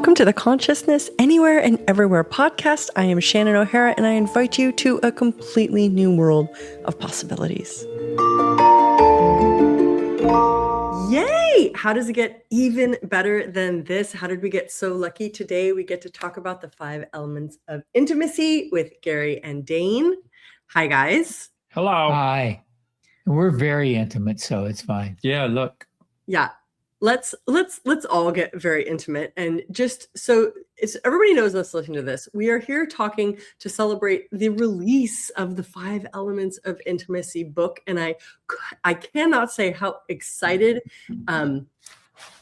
Welcome to the Consciousness Anywhere and Everywhere podcast. I am Shannonohara, and I invite you to a completely new world of possibilities. Yay! How does it get even better than this? How did we get so lucky? Today we get to talk about the 5 elements of intimacy with Gary and Dain. Hi, guys. Hello. Hi. We're very intimate, so it's fine. Yeah, look. Yeah. Let's all get very intimate, and just so everybody knows us listening to this, we are here talking to celebrate the release of the 5 Elements of Intimacy book, and I cannot say how excited I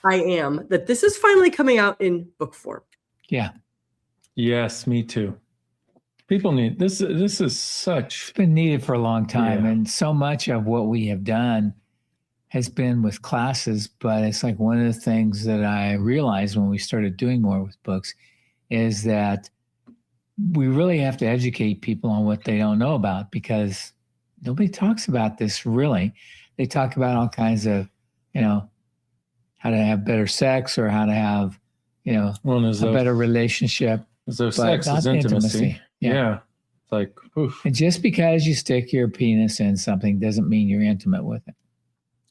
am that this is finally coming out in book form. Yeah. Yes, me too. People need this. This is such. It's been needed for a long time, Yeah. and so much of what we have done has been with classes, but it's like one of the things that I realized when we started doing more with books is that we really have to educate people on what they don't know about, because nobody talks about this really. They talk about all kinds of, how to have better sex or how to have, a better relationship. So sex is intimacy. Yeah. It's like, oof. And just because you stick your penis in something doesn't mean you're intimate with it.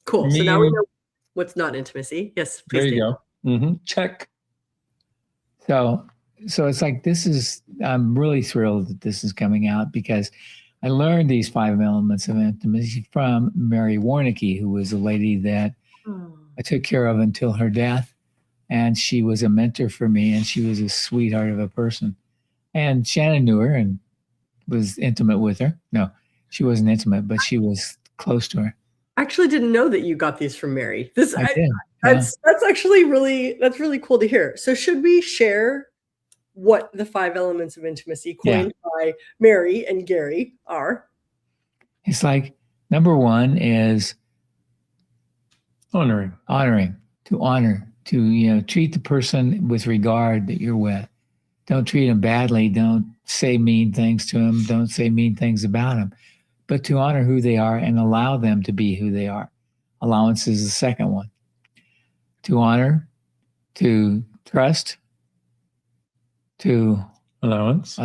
Cool. So now we know what's not intimacy. Yes, please. There you go. Mm-hmm. Check. So it's like, I'm really thrilled that this is coming out, because I learned these 5 elements of intimacy from Mary Warnicki, who was a lady that I took care of until her death. And she was a mentor for me, and she was a sweetheart of a person. And Shannon knew her and was intimate with her. No, she wasn't intimate, but she was close to her. I actually didn't know that you got these from Mary. I did. That's actually really cool to hear. So should we share what the 5 elements of intimacy coined by Mary and Gary are? It's like, number 1 is honoring, to honor, to treat the person with regard that you're with. Don't treat them badly. Don't say mean things to them. Don't say mean things about them. But to honor who they are and allow them to be who they are. Allowance is the second one. To honor, to trust, to allowance,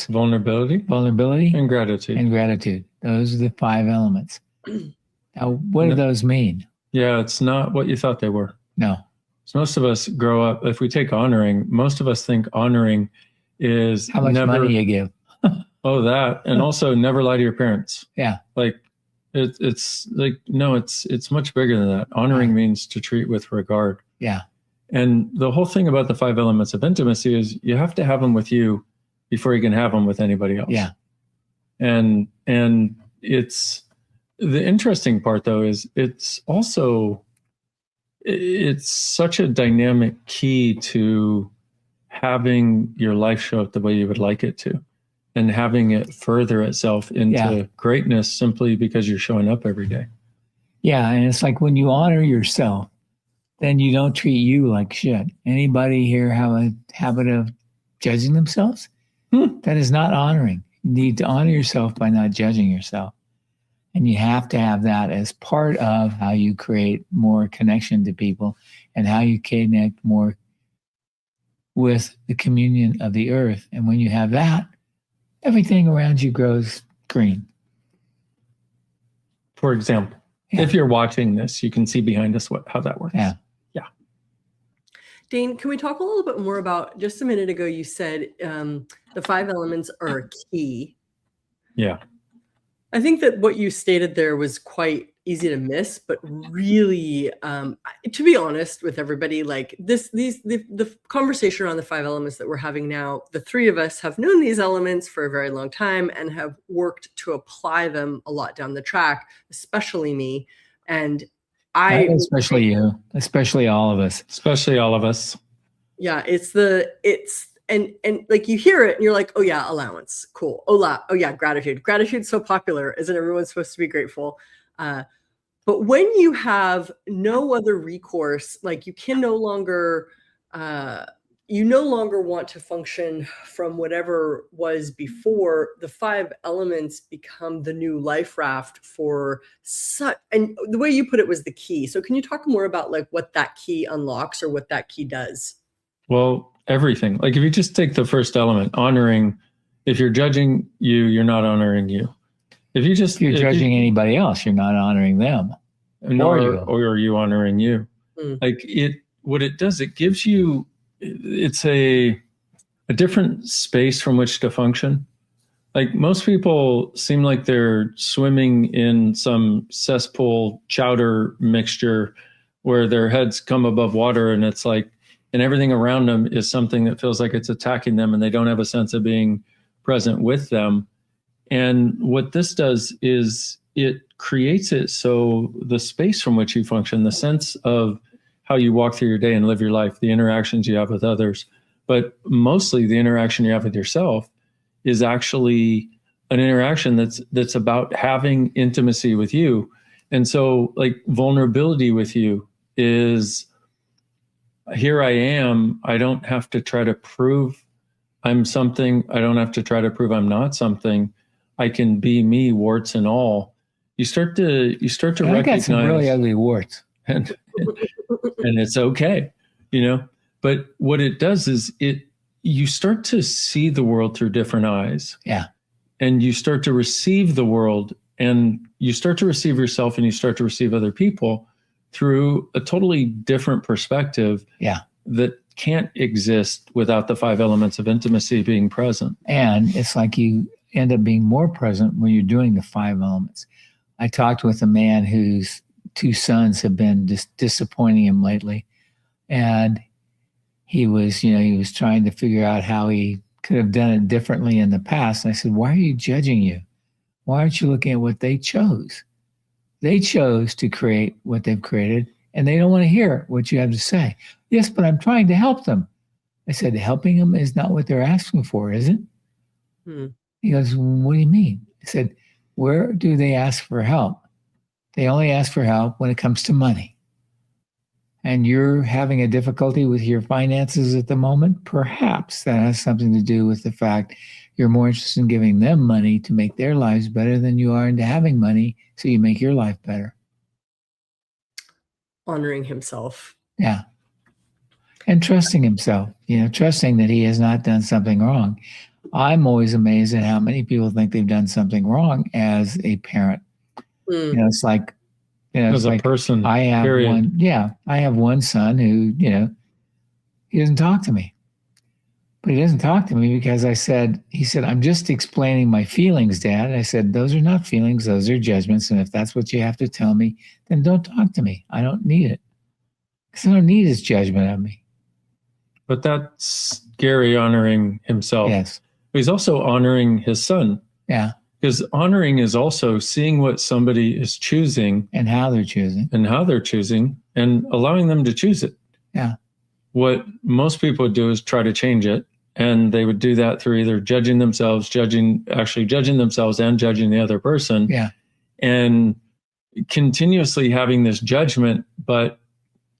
vulnerability, and gratitude. Those are the 5 elements. Now, what do those mean? Yeah, it's not what you thought they were. No. So most of us grow up, if we take honoring, most of us think honoring is how much money you give. Oh, that. And also never lie to your parents. Yeah. Like it's like, no, it's much bigger than that. Honoring means to treat with regard. Yeah. And the whole thing about the 5 elements of intimacy is you have to have them with you before you can have them with anybody else. Yeah. And it's the interesting part though, is it's such a dynamic key to having your life show up the way you would like it to, and having it further itself into greatness simply because you're showing up every day. Yeah. And it's like, when you honor yourself, then you don't treat you like shit. Anybody here have a habit of judging themselves? That is not honoring. You need to honor yourself by not judging yourself. And you have to have that as part of how you create more connection to people and how you connect more with the communion of the earth. And when you have that, everything around you grows green. For example, if you're watching this, you can see behind us how that works. Yeah. Dain, can we talk a little bit more about, just a minute ago, you said the 5 elements are key. Yeah. I think that what you stated there was quite easy to miss, but really, to be honest with everybody, like the conversation around the 5 elements that we're having now, the 3 of us have known these elements for a very long time and have worked to apply them a lot down the track, especially me. And especially you, especially all of us. Yeah. And like you hear it and you're like, oh yeah, allowance. Cool. Oh yeah, gratitude. Gratitude's so popular. Isn't everyone supposed to be grateful? But when you have no other recourse, like you can no longer want to function from whatever was before, the 5 elements become the new life raft for such, and the way you put it was the key. So can you talk more about like what that key unlocks or what that key does? Well, everything. Like if you just take the first element, honoring, if you're judging you, you're not honoring you. If you're judging anybody else, you're not honoring them. Or are you honoring you? Like what it does, it gives you, it's a different space from which to function. Like most people seem like they're swimming in some cesspool chowder mixture where their heads come above water, and it's like, and everything around them is something that feels like it's attacking them, and they don't have a sense of being present with them. And what this does is it creates it so the space from which you function, the sense of how you walk through your day and live your life, the interactions you have with others, but mostly the interaction you have with yourself, is actually an interaction that's about having intimacy with you. And so like vulnerability with you is, here I am. I don't have to try to prove I'm something. I don't have to try to prove I'm not something. I can be me, warts and all. You start to recognize. I got some really ugly warts, and it's okay, But what it does is you start to see the world through different eyes. Yeah. And you start to receive the world, and you start to receive yourself, and you start to receive other people through a totally different perspective. Yeah. That can't exist without the 5 elements of intimacy being present. And it's like you end up being more present when you're doing the 5 elements. I talked with a man whose 2 sons have been disappointing him lately. And he was trying to figure out how he could have done it differently in the past. And I said, why are you judging you? Why aren't you looking at what they chose? They chose to create what they've created, and they don't want to hear what you have to say. Yes, but I'm trying to help them. I said, helping them is not what they're asking for, is it? He goes, what do you mean? I said, where do they ask for help? They only ask for help when it comes to money. And you're having a difficulty with your finances at the moment, perhaps that has something to do with the fact you're more interested in giving them money to make their lives better than you are into having money so you make your life better. Honoring himself. Yeah. And trusting himself, trusting that he has not done something wrong. I'm always amazed at how many people think they've done something wrong as a parent. It's like, as a person, I have one. Yeah, I have one son who, he doesn't talk to me. But he doesn't talk to me because he said, I'm just explaining my feelings, Dad. And I said, those are not feelings, those are judgments. And if that's what you have to tell me, then don't talk to me. I don't need it. Because I don't need his judgment of me. But that's Gary honoring himself. Yes. He's also honoring his son. Yeah. Because honoring is also seeing what somebody is choosing. And how they're choosing. And allowing them to choose it. Yeah. What most people would do is try to change it. And they would do that through either judging themselves and judging the other person. Yeah. And continuously having this judgment, but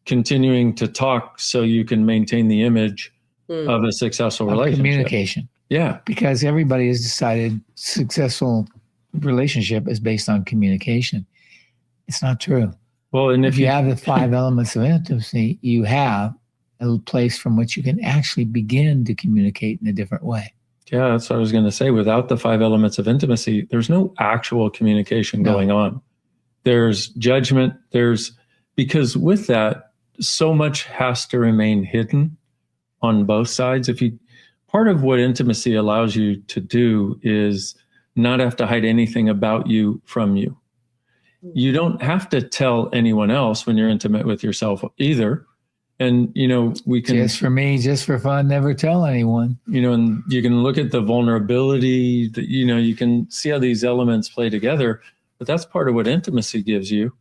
continuing to talk so you can maintain the image of a successful relationship. Communication. Yeah. Because everybody has decided successful relationship is based on communication. It's not true. Well, and if you have the 5 elements of intimacy, you have a place from which you can actually begin to communicate in a different way. Yeah, that's what I was going to say. Without the 5 elements of intimacy, there's no actual communication going on. There's judgment. Because with that, so much has to remain hidden on both sides. Part of what intimacy allows you to do is not have to hide anything about you from you. You don't have to tell anyone else when you're intimate with yourself either. And, we can... Just for me, just for fun, never tell anyone. And you can look at the vulnerability, that, you can see how these elements play together, but that's part of what intimacy gives you.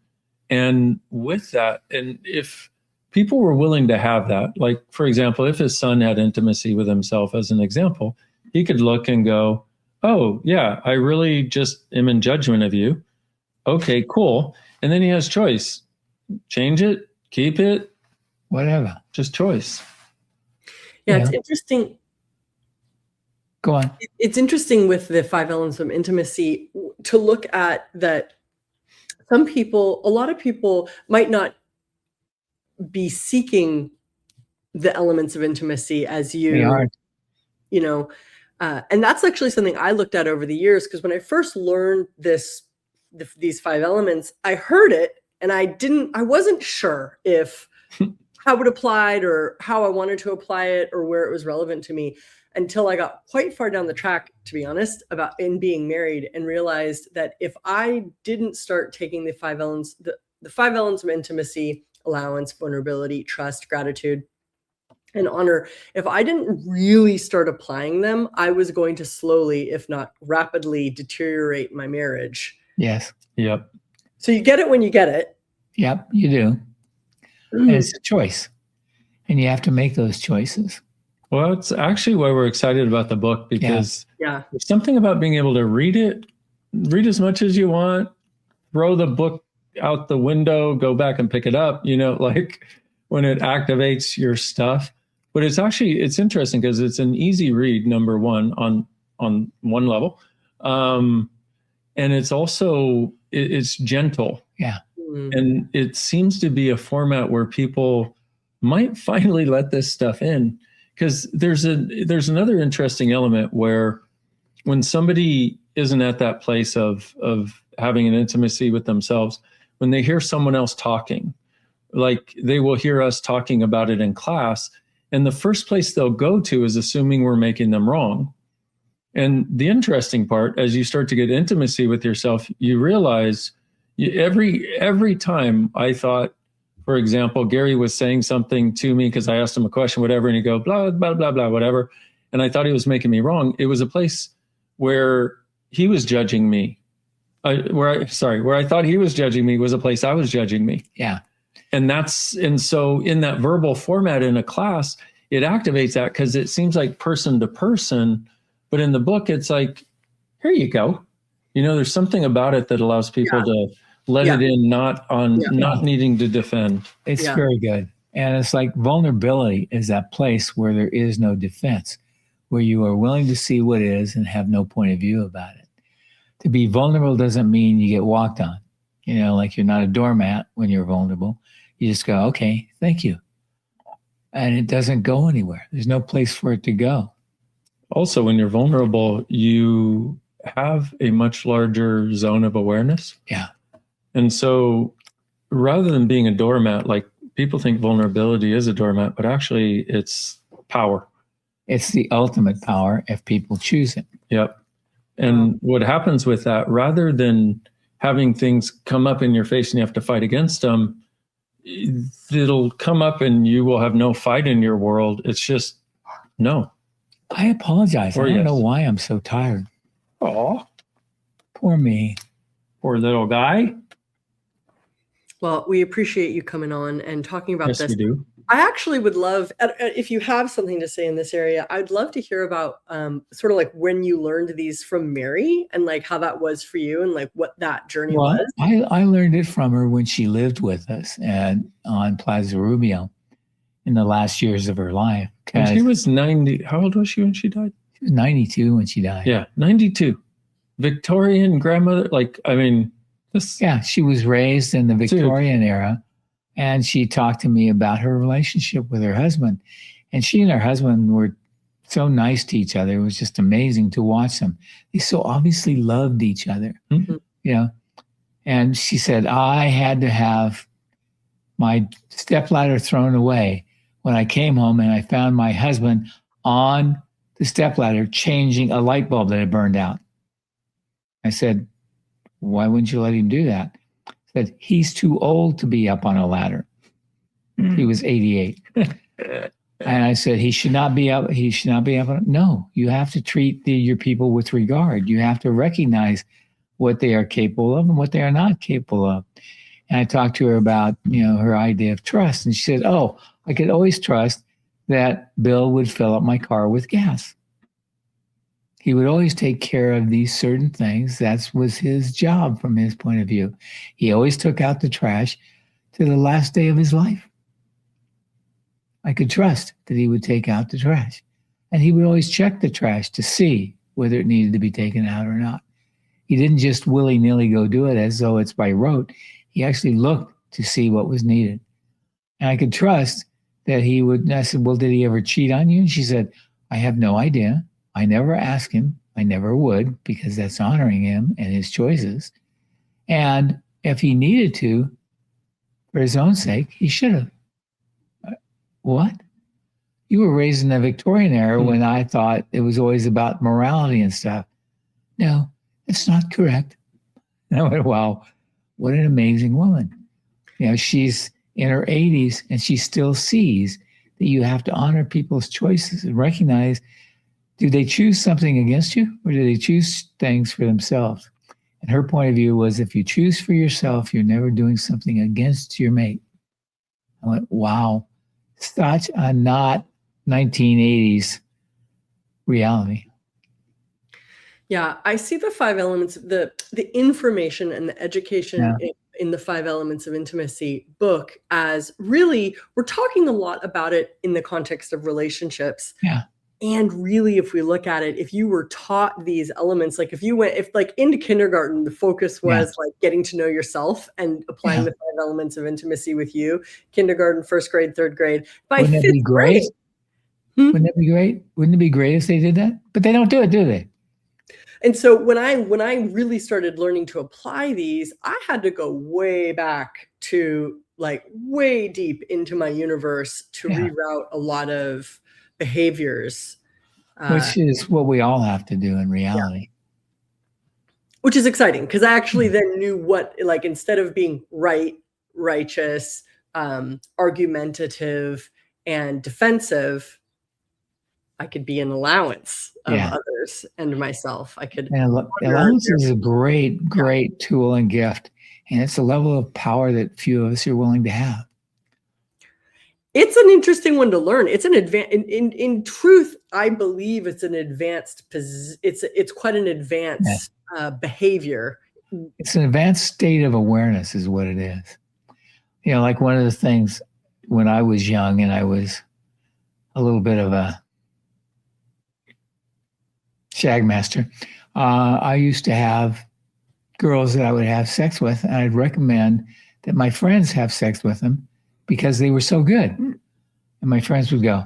And with that, and if people were willing to have that, like, for example, if his son had intimacy with himself as an example, he could look and go, oh, yeah, I really just am in judgment of you. Okay, cool. And then he has choice. Change it, keep it, whatever. Just choice. Yeah, it's interesting. Go on. It's interesting with the 5 elements of intimacy to look at that. A lot of people might not be seeking the elements of intimacy as They are. you know, and that's actually something I looked at over the years, because when I first learned these 5 elements, I heard it and I wasn't sure if how it applied or how I wanted to apply it or where it was relevant to me, until I got quite far down the track, to be honest, about in being married, and realized that if I didn't start taking the 5 elements, the 5 elements of intimacy, allowance, vulnerability, trust, gratitude, and honor, if I didn't really start applying them, I was going to slowly, if not rapidly, deteriorate my marriage. Yes. Yep. So you get it when you get it. Yep, you do. And it's a choice. And you have to make those choices. Well, it's actually why we're excited about the book, because there's something about being able to read as much as you want, throw the book out the window, go back and pick it up, like when it activates your stuff. But it's interesting because it's an easy read, number one, on one level. And it's also, it's gentle. Yeah. And it seems to be a format where people might finally let this stuff in, because there's another interesting element where when somebody isn't at that place of having an intimacy with themselves, when they hear someone else talking, like they will hear us talking about it in class, and the first place they'll go to is assuming we're making them wrong. And the interesting part, as you start to get intimacy with yourself, you realize every time I thought, for example, Gary was saying something to me because I asked him a question, whatever, and he'd go, blah, blah, blah, blah, whatever. And I thought he was making me wrong. It was a place where he was judging me. Where I thought he was judging me was a place I was judging me. Yeah. And so in that verbal format in a class, it activates that because it seems like person to person. But in the book, it's like, here you go. There's something about it that allows people to let it in, not needing to defend. It's very good. And it's like vulnerability is that place where there is no defense, where you are willing to see what is and have no point of view about it. To be vulnerable doesn't mean you get walked on. Like you're not a doormat when you're vulnerable. You just go, okay, thank you. And it doesn't go anywhere. There's no place for it to go. Also, when you're vulnerable, you have a much larger zone of awareness. Yeah. And so rather than being a doormat, like people think vulnerability is a doormat, but actually it's power. It's the ultimate power if people choose it. Yep. And what happens with that, rather than having things come up in your face and you have to fight against them, it'll come up and you will have no fight in your world. It's just no. I apologize. I don't know why I'm so tired. Oh, poor me. Poor little guy. Well, we appreciate you coming on and talking about this. Yes, we do. I actually would love, if you have something to say in this area, I'd love to hear about sort of like when you learned these from Mary and like how that was for you and like what that journey was. I learned it from her when she lived with us on Plaza Rubio in the last years of her life. And she was 90. How old was she when she died? She was 92 when she died. Yeah, 92. Victorian grandmother. She was raised in the Victorian era. And she talked to me about her relationship with her husband. And she and her husband were so nice to each other. It was just amazing to watch them. They so obviously loved each other. Mm-hmm. And she said, I had to have my stepladder thrown away when I came home and I found my husband on the stepladder changing a light bulb that had burned out. I said, why wouldn't you let him do that? Said he's too old to be up on a ladder. He was 88. And I said, he should not be up. He should not be up. No, you have to treat your people with regard. You have to recognize what they are capable of and what they are not capable of. And I talked to her about, her idea of trust. And she said, oh, I could always trust that Bill would fill up my car with gas. He would always take care of these certain things. That was his job from his point of view. He always took out the trash to the last day of his life. I could trust that he would take out the trash. And he would always check the trash to see whether it needed to be taken out or not. He didn't just willy-nilly go do it as though it's by rote. He actually looked to see what was needed. And I could trust that he would. And I said, well, did he ever cheat on you? And she said, I have no idea. I never asked him. I never would, because that's honoring him and his choices. And if he needed to, for his own sake, he should have. What? You were raised in the Victorian era when I thought it was always about morality and stuff. No, it's not correct. And I went, wow, what an amazing woman. You know, she's in her 80s and she still sees that you have to honor people's choices and recognize, do they choose something against you or do they choose things for themselves? And her point of view was, if you choose for yourself, you're never doing something against your mate. I went, wow, such a not 1980s reality. Yeah, I see the 5 elements, the information and the education in the 5 elements of intimacy book as really, we're talking a lot about it in the context of relationships. Yeah. And really, if we look at it, if you were taught these elements, like if like into kindergarten, the focus was like getting to know yourself and applying the 5 elements of intimacy with you, kindergarten, 1st grade, 3rd grade. By Wouldn't 5th that be great? grade, Wouldn't that be great? Wouldn't it be great if they did that? But they don't do it, do they? And so when I really started learning to apply these, I had to go way back to like way deep into my universe to reroute a lot of behaviors. Which is what we all have to do in reality. Which is exciting, because I actually then knew what, like, instead of being right, righteous, argumentative, and defensive, I could be an allowance of others and myself. I could. And allowance is a great tool and gift. And it's a level of power that few of us are willing to have. It's an interesting one to learn. It's an in truth, I believe it's an advanced, it's quite an advanced behavior. It's an advanced state of awareness is what it is. You know, like one of the things when I was young and I was a little bit of a shagmaster, I used to have girls that I would have sex with, and I'd recommend that my friends have sex with them because they were so good. And my friends would go,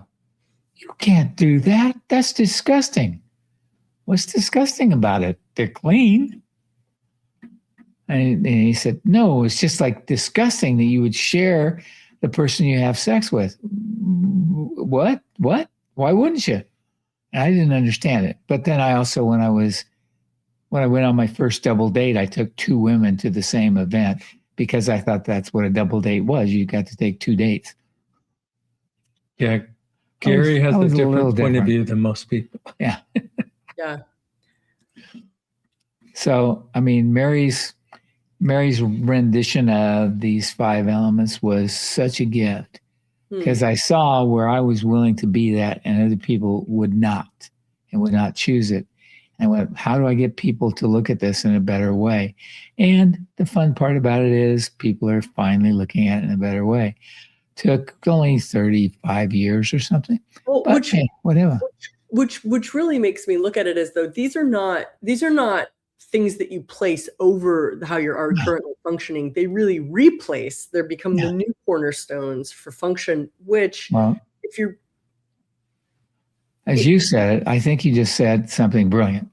"You can't do that. That's disgusting." "What's disgusting about it? They're clean." And he said, "No, it's just like disgusting that you would share the person you have sex with." What? Why wouldn't you? And I didn't understand it. But then I also, when I went on my first double date, I took 2 women to the same event because I thought that's what a double date was. You got to take 2 dates. Yeah. Gary has a different point of view than most people. Yeah. Yeah. So, I mean, Mary's rendition of these 5 elements was such a gift because I saw where I was willing to be that and other people would not and would not choose it. And I went, how do I get people to look at this in a better way? And the fun part about it is people are finally looking at it in a better way. Took only 35 years or something. Well, but whatever. Which really makes me look at it as though these are not things that you place over how you are currently functioning. They really replace. They become the new cornerstones for function. Which, if you're, as you said it, I think you just said something brilliant,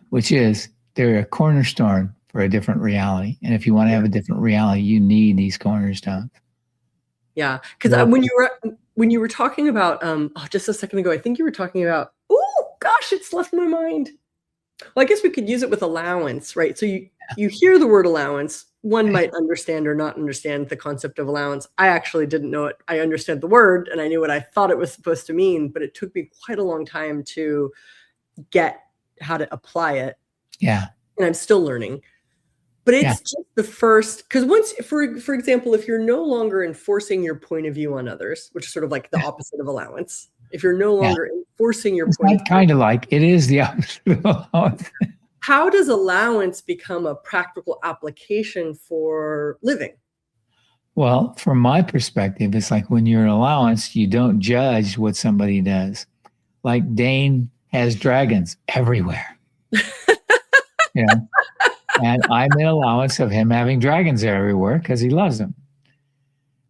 which is they're a cornerstone for a different reality. And if you want to have a different reality, you need these cornerstones. Yeah, because when you were talking about just a second ago, I think you were talking about, oh gosh, it's left my mind. Well, I guess we could use it with allowance, right? So you hear the word allowance, one might understand or not understand the concept of allowance. I actually didn't know it. I understand the word and I knew what I thought it was supposed to mean, but it took me quite a long time to get how to apply it. Yeah. And I'm still learning. But it's just the first, because once, for example, if you're no longer enforcing your point of view on others, which is sort of like the opposite of allowance, if you're no longer enforcing your point of view, kind of like it is the opposite of allowance. How does allowance become a practical application for living? Well, from my perspective, it's like when you're an allowance, you don't judge what somebody does. Like Dain has dragons everywhere. You know? And I'm in allowance of him having dragons everywhere because he loves them.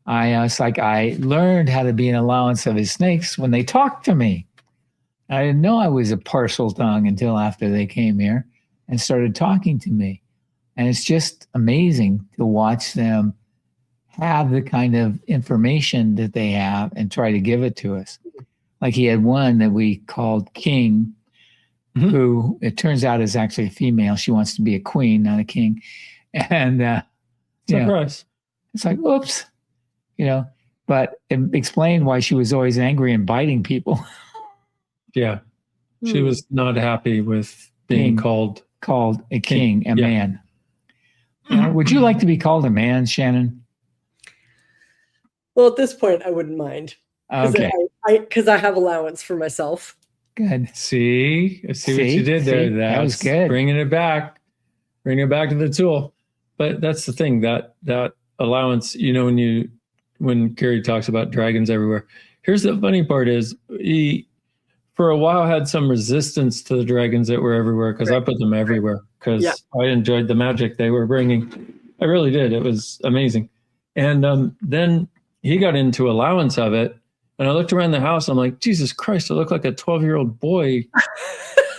It's like I learned how to be an allowance of his snakes when they talked to me. I didn't know I was a parcel tongue until after they came here and started talking to me. And it's just amazing to watch them have the kind of information that they have and try to give it to us. Like he had one that we called King, who it turns out is actually a female. She wants to be a queen, not a king. And surprise. It's like, oops, but it explained why she was always angry and biting people. Yeah. She was not happy with being called a king, a man. Would you like to be called a man, Shannon? Well, at this point, I wouldn't mind. Okay. Because I have allowance for myself. Good. See what you did there. That was good. Bringing it back to the tool. But that's the thing, that allowance, when Gary talks about dragons everywhere, here's the funny part is he, for a while, had some resistance to the dragons that were everywhere because I put them everywhere because I enjoyed the magic they were bringing. I really did. It was amazing. And then he got into allowance of it. And I looked around the house. I'm like, Jesus Christ, I look like a 12-year-old boy.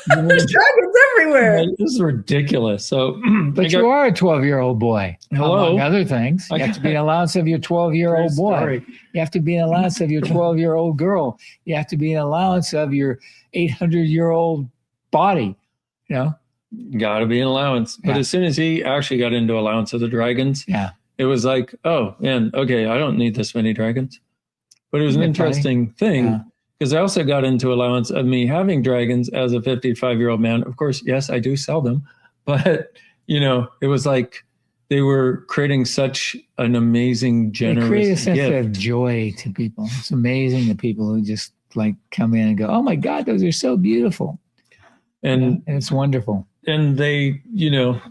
There's dragons everywhere. This is ridiculous. So, but you are a 12-year-old boy. Hello. Among other things. You have to be an allowance of your 12-year-old boy. Sorry. You have to be an allowance of your 12-year-old girl. You have to be an allowance of your 800-year-old body. Got to be an allowance. But as soon as he actually got into allowance of the dragons, it was like, oh, man, okay, I don't need this many dragons. But it was an interesting thing because I also got into allowance of me having dragons as a 55-year-old man. Of course, yes, I do sell them. But, it was like they were creating such an amazing, generous They create a sense gift. of joy to people. It's amazing the people who just like come in and go, oh, my God, those are so beautiful. And it's wonderful. And they,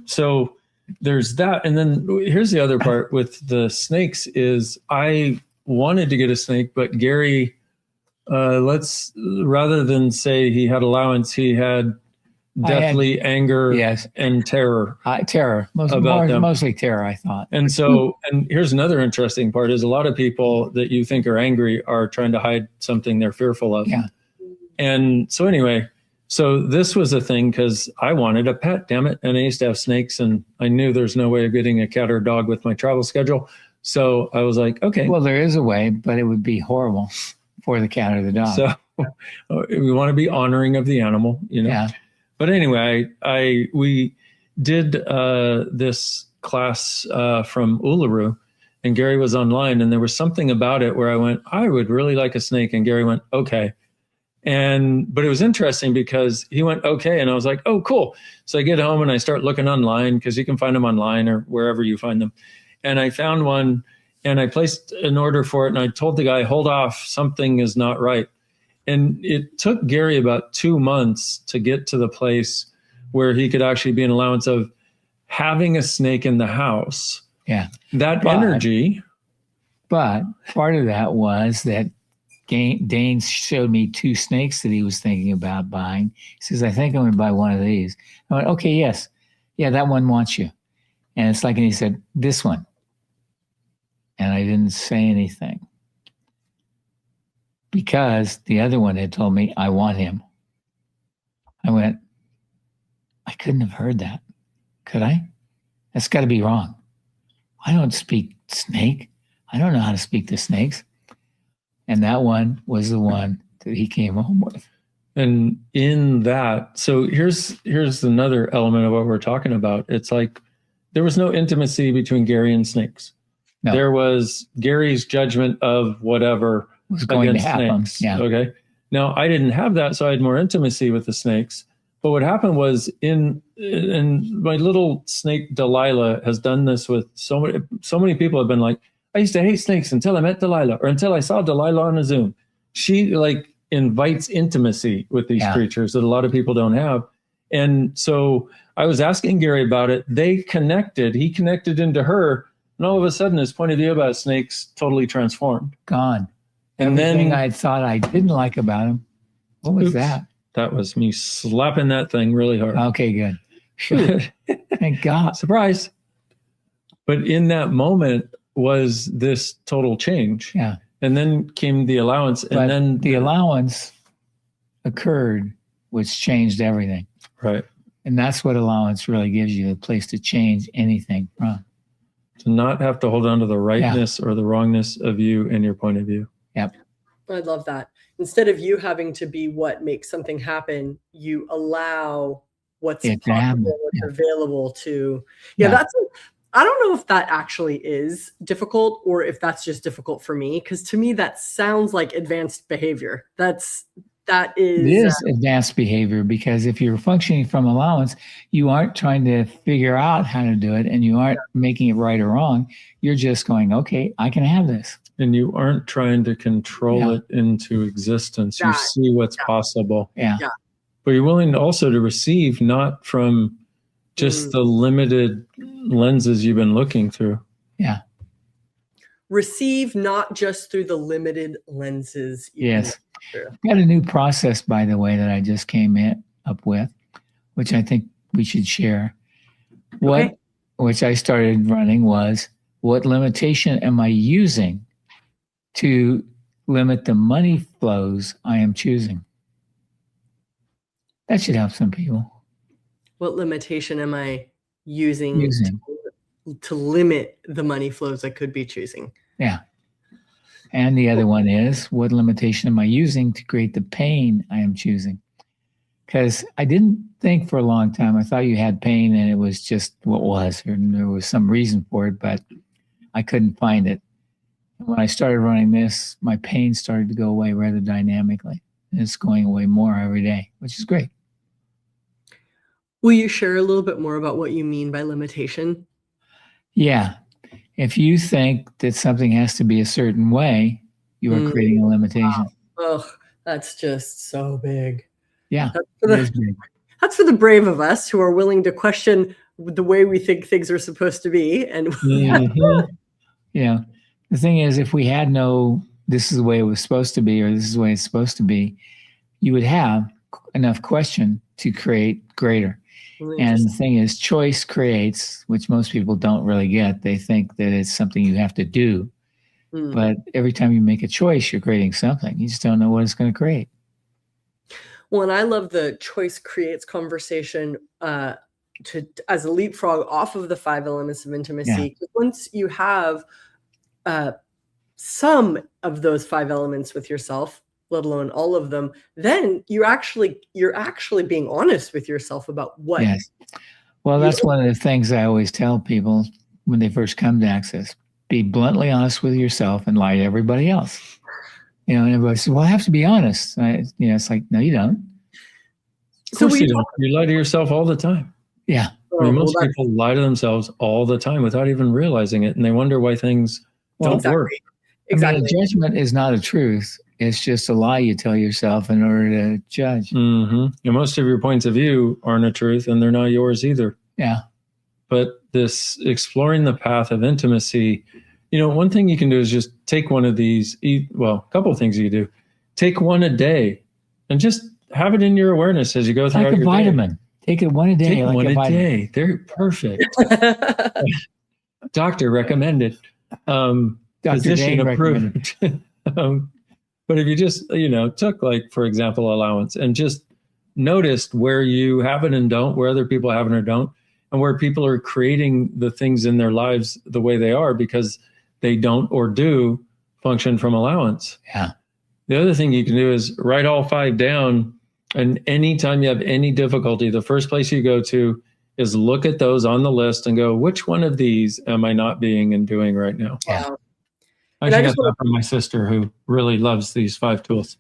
so there's that. And then here's the other part with the snakes is I wanted to get a snake, but Gary, rather than say he had allowance, he had deathly anger and terror. Mostly terror, I thought. And so, and here's another interesting part is a lot of people that you think are angry are trying to hide something they're fearful of. Yeah. And so anyway, so this was a thing because I wanted a pet, damn it. And I used to have snakes and I knew there's no way of getting a cat or a dog with my travel schedule. So I was like, okay. Well, there is a way, but it would be horrible for the cat or the dog. So we want to be honoring of the animal, Yeah. But anyway, we did this class from Uluru, and Gary was online, and there was something about it where I went, I would really like a snake, and Gary went, okay. But it was interesting because he went, okay, and I was like, oh, cool. So I get home and I start looking online because you can find them online or wherever you find them. And I found one and I placed an order for it. And I told the guy, hold off, something is not right. And it took Gary about 2 months to get to the place where he could actually be an allowance of having a snake in the house. Yeah. Energy. But part of that was that Dain showed me 2 snakes that he was thinking about buying. He says, I think I'm going to buy one of these. I went, okay, yes. Yeah, that one wants you. And it's like, and he said, this one. And I didn't say anything because the other one had told me, I want him. I went, I couldn't have heard that. Could I? That's got to be wrong. I don't speak snake. I don't know how to speak to snakes. And that one was the one that he came home with. And in that, so here's another element of what we're talking about. It's like there was no intimacy between Gary and snakes. No. There was Gary's judgment of whatever was going to happen. Snakes. Yeah. Okay. Now I didn't have that, so I had more intimacy with the snakes. But what happened was in my little snake Delilah has done this with so many people have been like, I used to hate snakes until I met Delilah or until I saw Delilah on a Zoom. She like invites intimacy with these creatures that a lot of people don't have. And so I was asking Gary about it. He connected into her. And all of a sudden his point of view about snakes totally transformed. Gone. And everything I thought I didn't like about him. What was that? That was me slapping that thing really hard. Okay, good. Thank God. Surprise. But in that moment, was this total change. Yeah. And then came the allowance. And then the allowance occurred, which changed everything. Right. And that's what allowance really gives you, a place to change anything from. To not have to hold on to the rightness or the wrongness of you and your point of view. Yep. I love that. Instead of you having to be what makes something happen, you allow what's possible, what's available to. That's. I don't know if that actually is difficult or if that's just difficult for me, because to me that sounds like advanced behavior. That is advanced behavior, because if you're functioning from allowance, you aren't trying to figure out how to do it, and you aren't making it right or wrong. You're just going, okay, I can have this. And you aren't trying to control it into existence. You see what's possible. Yeah. But you're willing also to receive, not from just the limited lenses you've been looking through. Yeah. Receive not just through the limited lenses. Yes. Got a new process, by the way, that I just came up with, which I think we should share. Which I started running was, what limitation am I using to limit the money flows I am choosing? That should help some people. What limitation am I using to limit the money flows I could be choosing? Yeah. And the other one is, what limitation am I using to create the pain I am choosing? Because I didn't think for a long time. I thought you had pain and it was just what was, or there was some reason for it, but I couldn't find it. And when I started running this, my pain started to go away rather dynamically. And it's going away more every day, which is great. Will you share a little bit more about what you mean by limitation? Yeah. If you think that something has to be a certain way, you are creating a limitation. Wow. Oh, that's just so big. Yeah. That's for the brave of us who are willing to question the way we think things are supposed to be. And yeah. The thing is, if we had no, this is the way it was supposed to be, or this is the way it's supposed to be, you would have enough question to create greater. And the thing is, choice creates, which most people don't really get. They think that it's something you have to do. But every time you make a choice, you're creating something. You just don't know what it's going to create. Well, and I love the choice creates conversation as a leapfrog off of the 5 elements of intimacy. Yeah. Once you have some of those 5 elements with yourself, let alone all of them, then you're actually being honest with yourself about what. Yes. Well, that's one of the things I always tell people when they first come to Access. Be bluntly honest with yourself and lie to everybody else. And everybody says, well, I have to be honest. It's like, no, you don't. Of course you don't. You lie to yourself all the time. Yeah. Most people lie to themselves all the time without even realizing it. And they wonder why things don't work. Exactly. Judgment is not a truth. It's just a lie you tell yourself in order to judge. And most of your points of view aren't a truth, and they're not yours either. Yeah. But this exploring the path of intimacy, one thing you can do is just take one of these, a couple of things you can do. Take one a day and just have it in your awareness as you go through your day. Like a vitamin. Take it one a day. Take one a day. They're perfect. Doctor recommended. Physician approved. But if you just, took, like, for example, allowance and just noticed where you have it and don't, where other people have it or don't, and where people are creating the things in their lives the way they are because they don't or do function from allowance. Yeah. The other thing you can do is write all 5 down. And anytime you have any difficulty, the first place you go to is look at those on the list and go, which one of these am I not being and doing right now? Yeah. I got that from my sister, who really loves these 5 tools.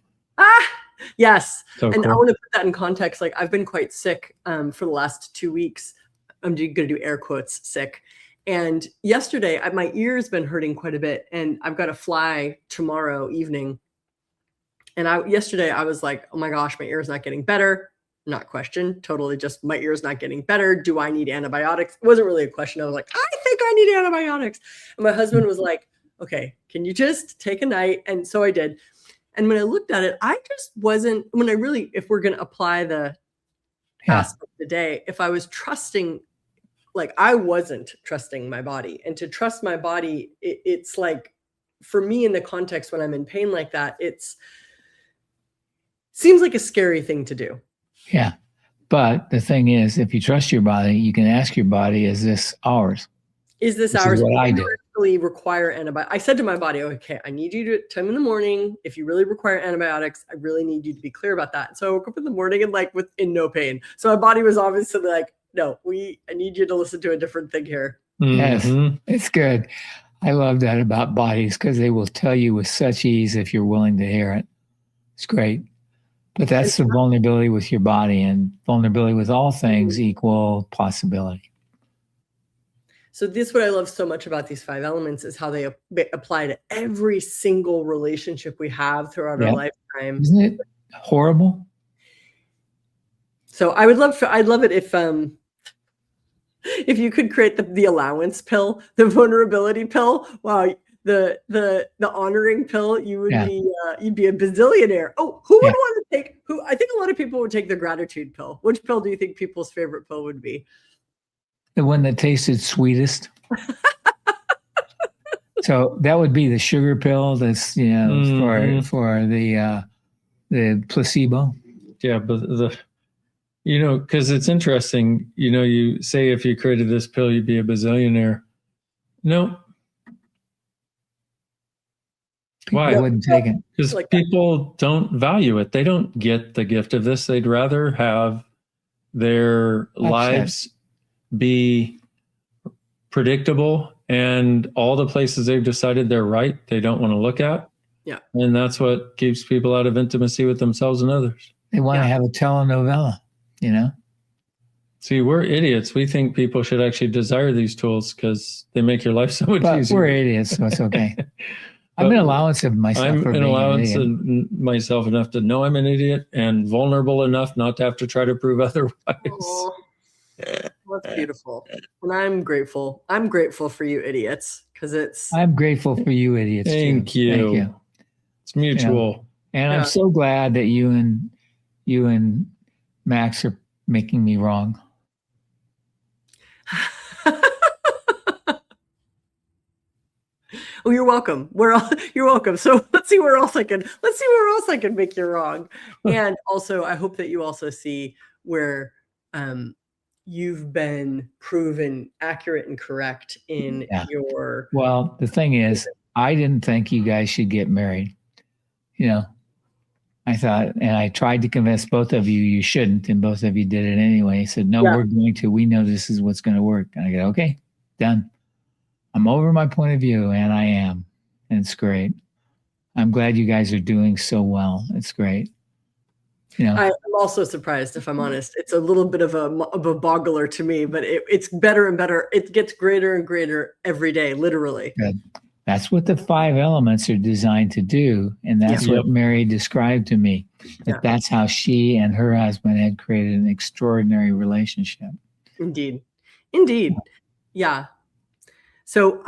Yes. So and cool. I want to put that in context. Like, I've been quite sick for the last 2 weeks. I'm going to do air quotes, sick. And yesterday, my ear's been hurting quite a bit, and I've got to fly tomorrow evening. And yesterday I was like, oh my gosh, my ear's not getting better. Not question. Totally just my ear's not getting better. Do I need antibiotics? It wasn't really a question. I was like, I think I need antibiotics. And my husband was like, okay, can you just take a night? And so I did. And when I looked at it, I just wasn't, if we're going to apply the aspect today, if I was trusting like I wasn't trusting my body, and to trust my body, it's like, for me in the context when I'm in pain like that, seems like a scary thing to do. Yeah. But the thing is, if you trust your body, you can ask your body, is this ours? Is this ours? What I do. Really require antibiotics. I said to my body, okay, I need you to tell me in the morning. If you really require antibiotics, I really need you to be clear about that. So I woke up in the morning and like in no pain. So my body was obviously like, no, I need you to listen to a different thing here. Yes, it's good. I love that about bodies, because they will tell you with such ease if you're willing to hear it. It's great. But that's the vulnerability with your body, and vulnerability with all things equal possibility. So this is what I love so much about these 5 elements, is how they apply to every single relationship we have throughout our lifetime. Isn't it horrible? So I'd love it if you could create the allowance pill, the vulnerability pill. Wow, the honoring pill, you would be you'd be a bazillionaire. Oh, who would want to take? I think a lot of people would take the gratitude pill. Which pill do you think people's favorite pill would be? The one that tasted sweetest. So that would be the sugar pill. That's for the placebo. Yeah, but because it's interesting. You say if you created this pill, you'd be a bazillionaire. No. Why? I wouldn't take it. Because people don't value it. They don't get the gift of this. They'd rather have their lives be predictable, and all the places they've decided they're right, they don't want to look at. Yeah. And that's what keeps people out of intimacy with themselves and others. They want to have a telenovela, See, we're idiots. We think people should actually desire these tools because they make your life so much easier. We're idiots, so it's okay. I'm an allowance of myself. I'm an allowance of myself enough to know I'm an idiot, and vulnerable enough not to have to try to prove otherwise. Oh, that's beautiful. And I'm grateful. I'm grateful for you idiots, because I'm grateful for you idiots. Thank you. Thank you. It's mutual. And I'm so glad that you and Max are making me wrong. Oh, you're welcome. You're welcome. So let's see where else I can make you wrong. And also, I hope that you also see where you've been proven accurate and correct in your. Well, the thing is, I didn't think you guys should get married. I thought, and I tried to convince both of you shouldn't, and both of you did it anyway. He said, no, we're going to. We know this is what's going to work. And I go, okay, done. I'm over my point of view, and I am. And it's great. I'm glad you guys are doing so well. It's great. I'm also surprised, if I'm honest. It's a little bit of a boggler to me, but it's better and better. It gets greater and greater every day, literally. Good. That's what the 5 elements are designed to do. And that's what Mary described to me. That's how she and her husband had created an extraordinary relationship. Indeed. Yeah. So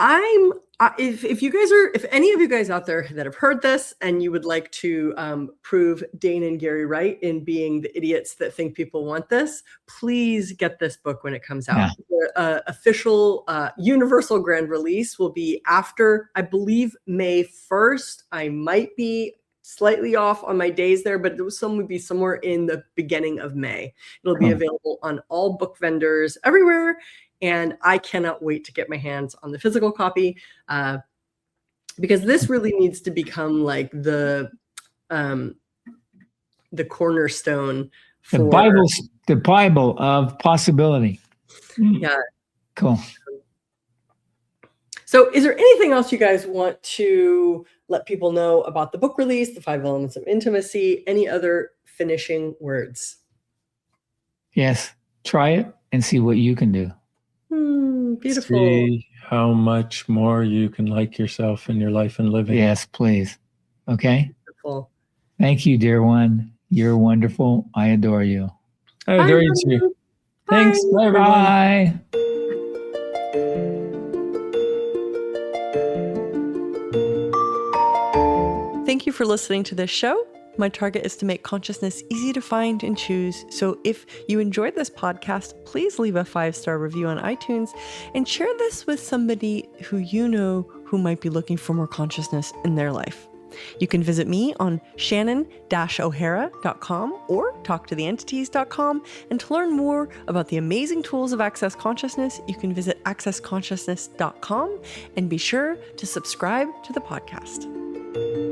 if any of you guys out there that have heard this and you would like to prove Dain and Gary right in being the idiots that think people want this, please get this book when it comes out. The official universal grand release will be after, I believe, May 1st. I might be slightly off on my days there, but would be somewhere in the beginning of May. It'll be available on all book vendors everywhere. And I cannot wait to get my hands on the physical copy, because this really needs to become like the cornerstone for the Bible of possibility. Yeah. Cool. So is there anything else you guys want to let people know about the book release, the 5 elements of intimacy, any other finishing words? Yes. Try it and see what you can do. Beautiful. See how much more you can like yourself in your life and living. Yes, please. Okay. Beautiful. Thank you, dear one. You're wonderful. I adore you. I adore you too. Thanks. Bye, everyone. Bye. Thank you for listening to this show. my target is to make consciousness easy to find and choose. So if you enjoyed this podcast, please leave a 5-star review on iTunes and share this with somebody who you know who might be looking for more consciousness in their life. You can visit me on Shannon-Ohara.com or talktotheentities.com. And to learn more about the amazing tools of Access Consciousness, you can visit accessconsciousness.com and be sure to subscribe to the podcast.